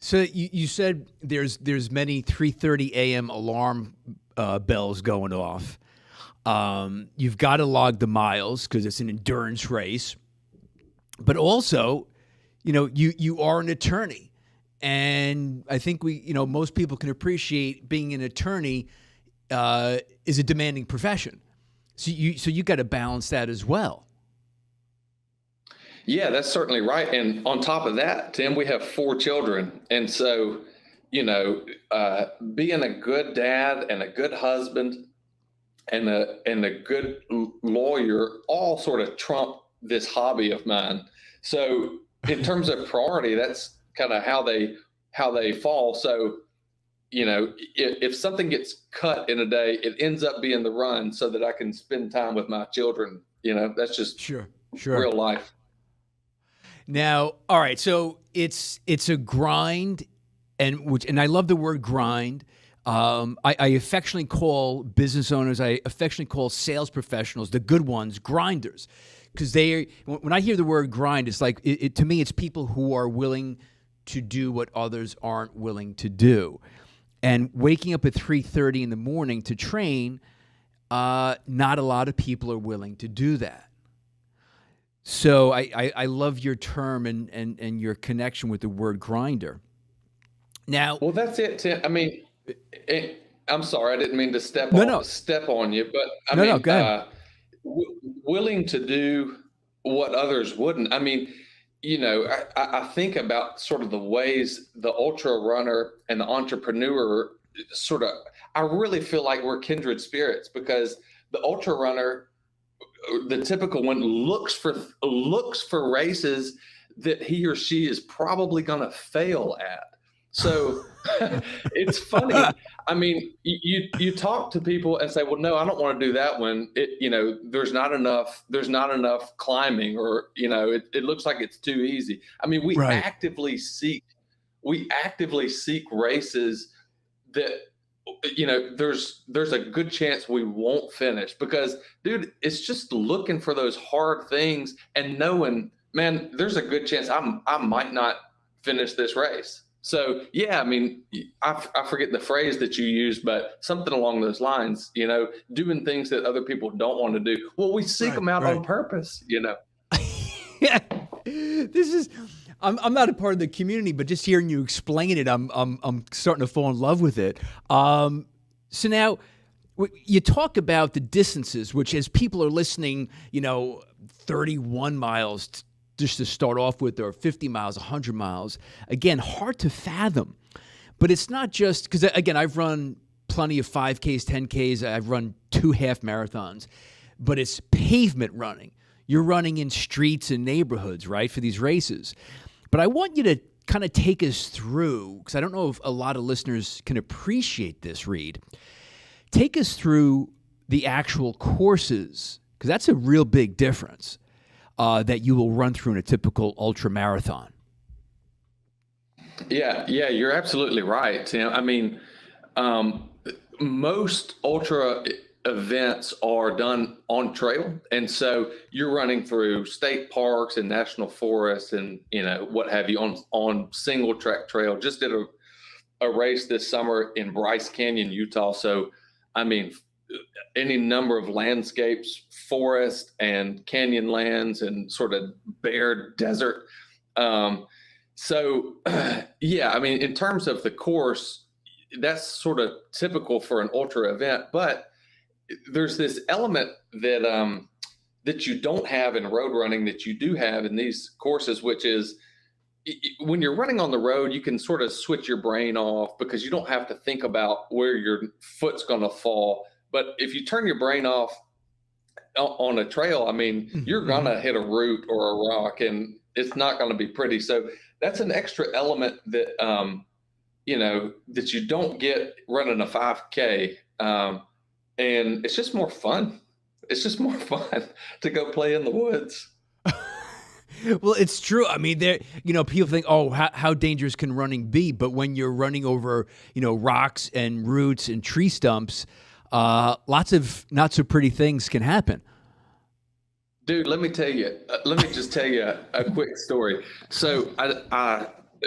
So you said there's many 3:30 a.m. alarm bells going off. You've got to log the miles because it's an endurance race, but also, you are an attorney, and I think most people can appreciate being an attorney is a demanding profession. So you got to balance that as well. Yeah, that's certainly right. And on top of that, Tim, we have 4 children. And so, being a good dad and a good husband and a good lawyer all sort of trump this hobby of mine. So in terms of priority, that's kind of how they fall. So, if something gets cut in a day, it ends up being the run so that I can spend time with my children. That's just Sure, sure. real life. Now, all right, so it's a grind, and I love the word grind. I affectionately call business owners, I affectionately call sales professionals, the good ones, grinders, because when I hear the word grind, it's like to me, it's people who are willing to do what others aren't willing to do, and waking up at 3:30 in the morning to train. Not a lot of people are willing to do that. So I love your term and your connection with the word grinder. Now, Well, that's it, Tim. I mean, I'm sorry, I didn't mean to no, no, step on you, but I no, mean, go ahead. willing to do what others wouldn't. I mean, I think about sort of the ways the ultra runner and the entrepreneur sort of. I really feel like we're kindred spirits because the ultra runner, the typical one, looks for races that he or she is probably going to fail at. So it's funny. I mean, you talk to people and say, "Well, no, I don't want to do that one. There's not enough climbing, or it looks like it's too easy." I mean, we Right. actively seek races that there's a good chance we won't finish because, dude, it's just looking for those hard things and knowing, man, there's a good chance I might not finish this race. So yeah, I mean, I forget the phrase that you used, but something along those lines, doing things that other people don't want to do. Well, we seek Right, them out on right. purpose. Yeah, this is. I'm not a part of the community, but just hearing you explain it, I'm starting to fall in love with it. So now, you talk about the distances, which as people are listening, 31 miles just to start off with, or 50 miles, 100 miles. Again, hard to fathom. But it's not just because, again, I've run plenty of 5Ks, 10Ks. I've run 2 half marathons, but it's pavement running. You're running in streets and neighborhoods, right, for these races. But I want you to kind of take us through, because I don't know if a lot of listeners can appreciate this, Reed. Take us through the actual courses, because that's a real big difference that you will run through in a typical ultra marathon. Yeah, you're absolutely right, Tim. I mean, most ultra events are done on trail, and so you're running through state parks and national forests and what have you on single track trail. Just did a race this summer in Bryce Canyon, Utah. So I mean, any number of landscapes, forest and canyon lands and sort of bare desert. So yeah, I mean, in terms of the course, that's sort of typical for an ultra event, but there's this element that you don't have in road running that you do have in these courses, which is when you're running on the road, you can sort of switch your brain off because you don't have to think about where your foot's going to fall. But if you turn your brain off on a trail, I mean, you're going to hit a root or a rock and it's not going to be pretty. So that's an extra element that, that you don't get running a 5K. And it's just more fun. It's just more fun to go play in the woods. Well, it's true. I mean, people think, oh, how dangerous can running be? But when you're running over, rocks and roots and tree stumps, lots of not so pretty things can happen. Dude, let me just tell you a quick story. So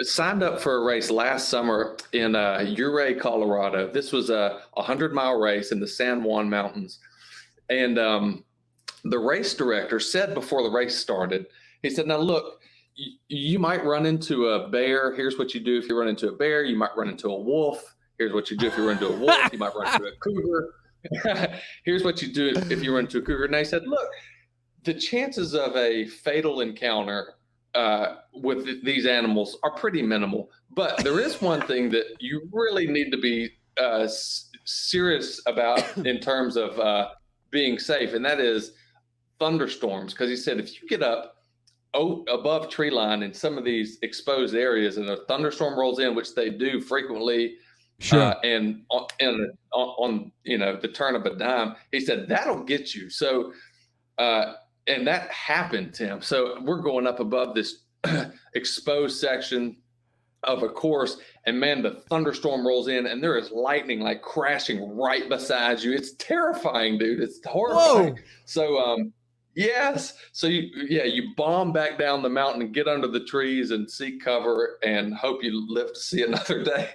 signed up for a race last summer in Ouray, Colorado. This was a 100-mile race in the San Juan Mountains. And the race director said before the race started, he said, now look, you might run into a bear. Here's what you do if you run into a bear. You might run into a wolf. Here's what you do if you run into a wolf. You might run into a cougar. Here's what you do if you run into a cougar. And they said, look, the chances of a fatal encounter with these animals are pretty minimal. But there is one thing that you really need to be serious about in terms of being safe, and that is thunderstorms. Because he said if you get up above tree line in some of these exposed areas and a thunderstorm rolls in, which they do frequently, Sure. and on the turn of a dime, he said that'll get you. So and that happened, Tim. So we're going up above this exposed section of a course, and man, the thunderstorm rolls in and there is lightning like crashing right beside you. It's terrifying, dude. It's horrifying. Whoa. So yes. So you bomb back down the mountain and get under the trees and seek cover and hope you live to see another day.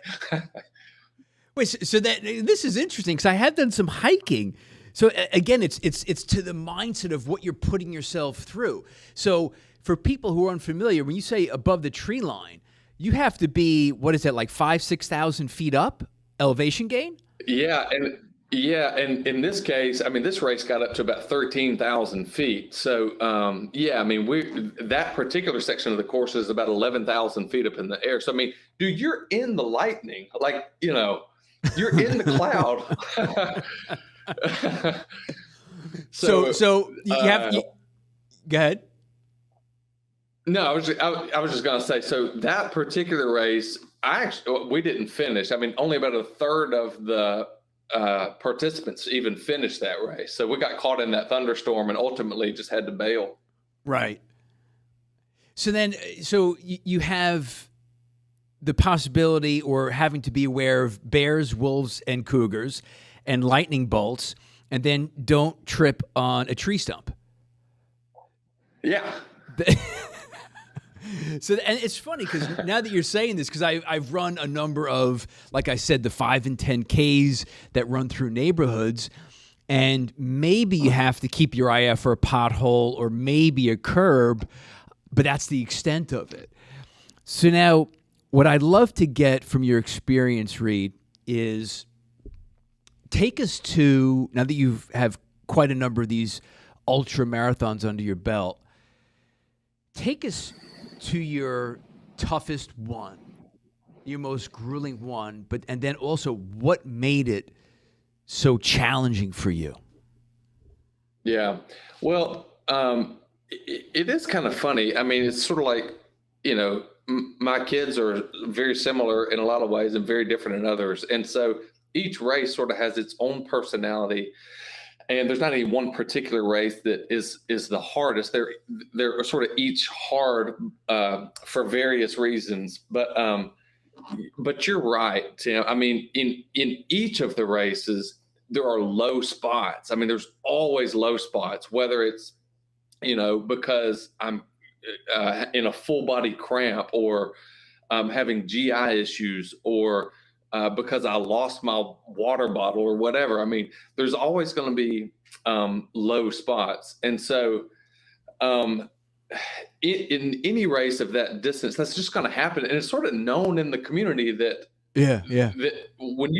Wait, so that this is interesting because I have done some hiking. So again, it's to the mindset of what you're putting yourself through. So for people who are unfamiliar, when you say above the tree line, you have to be, what is that, like 5,000-6,000 feet up elevation gain? Yeah, and in this case, I mean, this race got up to about 13,000 feet. So I mean, that particular section of the course is about 11,000 feet up in the air. So I mean, dude, you're in the lightning, like you're in the cloud. So you have. Go ahead. No, I was just gonna say. So that particular race, we didn't finish. I mean, only about a third of the participants even finished that race. So we got caught in that thunderstorm and ultimately just had to bail. Right. So then, you have the possibility or having to be aware of bears, wolves, and cougars, and lightning bolts, and then don't trip on a tree stump. Yeah. So, and it's funny because now that you're saying this, because I've run a number of, like I said, the 5 and 10Ks that run through neighborhoods, and maybe you have to keep your eye out for a pothole or maybe a curb, but that's the extent of it. So now, what I'd love to get from your experience, Reed, is take us to, now that you have quite a number of these ultra marathons under your belt, take us to your toughest one, your most grueling one, and then also what made it so challenging for you? Yeah. Well, it is kind of funny. I mean, it's sort of like, my kids are very similar in a lot of ways and very different in others. And so each race sort of has its own personality. And there's not any one particular race that is the hardest. They're sort of each hard for various reasons. But you're right, Tim. I mean, in each of the races, there are low spots. I mean, there's always low spots, whether it's because I'm in a full body cramp, or having GI issues, or because I lost my water bottle or whatever. I mean, there's always going to be low spots. And so in any race of that distance, that's just going to happen. And it's sort of known in the community that that when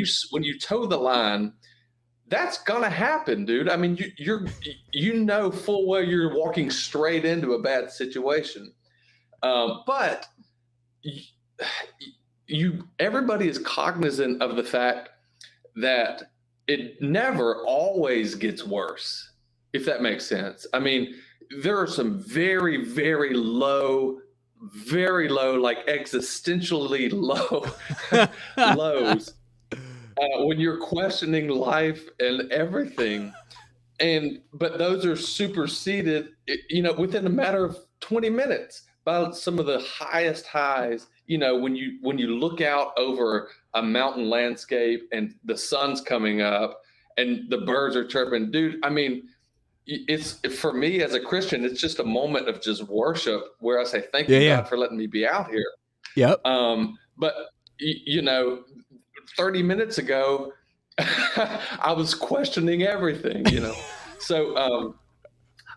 you toe the line, that's going to happen, dude. I mean, you're full well you're walking straight into a bad situation. But everybody is cognizant of the fact that it never always gets worse, if that makes sense. I mean, there are some very, very low, like existentially low lows when you're questioning life and everything. But those are superseded, within a matter of 20 minutes by some of the highest highs. When you look out over a mountain landscape and the sun's coming up and the birds are chirping, dude, I mean, it's, for me as a Christian, it's just a moment of just worship where I say, thank you, God, for letting me be out here. Yep. But you know, 30 minutes ago, I was questioning everything, you know. So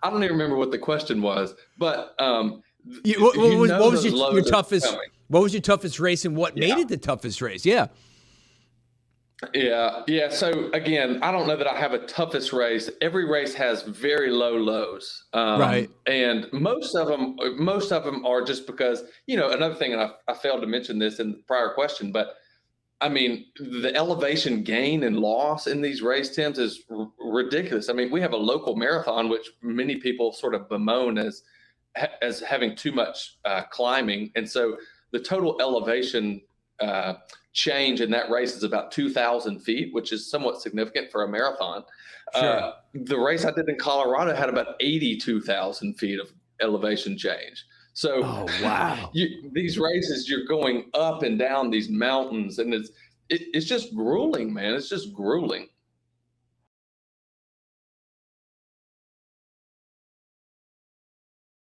I don't even remember what the question was, but What you know was those your lows are toughest? coming. What was your toughest race, and what made Yeah. it the toughest race? Yeah. Yeah. So again, I don't know that I have a toughest race. Every race has very low lows, Right. and most of them are just because, you know, another thing, and I failed to mention this in the prior question, but I mean, the elevation gain and loss in these race times is ridiculous. I mean, we have a local marathon, which many people sort of bemoan as having too much climbing, and so the total elevation uh, change in that race is about 2,000 feet, which is somewhat significant for a marathon. Sure. The race I did in Colorado had about 82,000 feet of elevation change. So Oh, wow. these races, you're going up and down these mountains, and it's just grueling, man. It's just grueling.